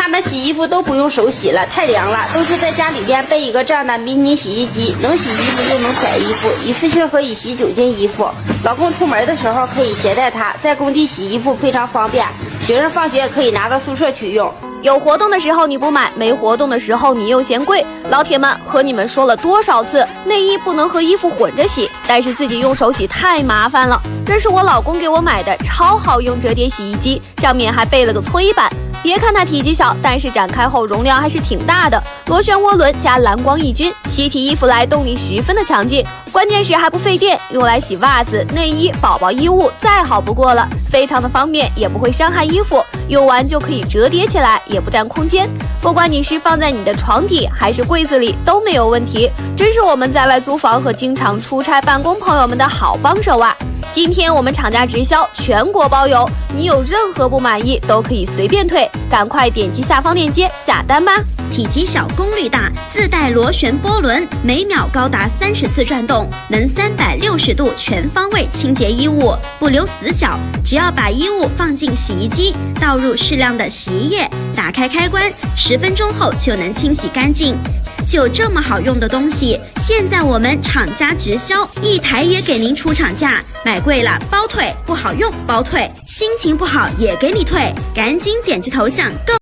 他们洗衣服都不用手洗了，太凉了，都是在家里边备一个这样的迷你洗衣机，能洗衣服又能甩衣服，一次性可以洗9件衣服。老公出门的时候可以携带它，在工地洗衣服非常方便，学生放学也可以拿到宿舍去用。有活动的时候你不买，没活动的时候你又嫌贵。老铁们，和你们说了多少次，内衣不能和衣服混着洗，但是自己用手洗太麻烦了。这是我老公给我买的超好用折叠洗衣机，上面还备了个搓衣板。别看它体积小，但是展开后容量还是挺大的。螺旋涡轮加蓝光抑菌，洗起衣服来动力十分的强劲，关键是还不费电，用来洗袜子、内衣、宝宝衣物再好不过了，非常的方便，也不会伤害衣服，用完就可以折叠起来，也不占空间。不管你是放在你的床底还是柜子里都没有问题，真是我们在外租房和经常出差办公朋友们的好帮手啊！今天我们厂家直销，全国包邮，你有任何不满意都可以随便退，赶快点击下方链接下单吧。体积小，功率大，自带螺旋波轮，每秒高达30次转动，能360度全方位清洁衣物，不留死角。只要把衣物放进洗衣机，倒入适量的洗衣液，打开开关，10分钟后就能清洗干净。就这么好用的东西，现在我们厂家直销，一台也给您出厂价，买贵了包退，不好用包退，心情不好也给你退，赶紧点击头像购。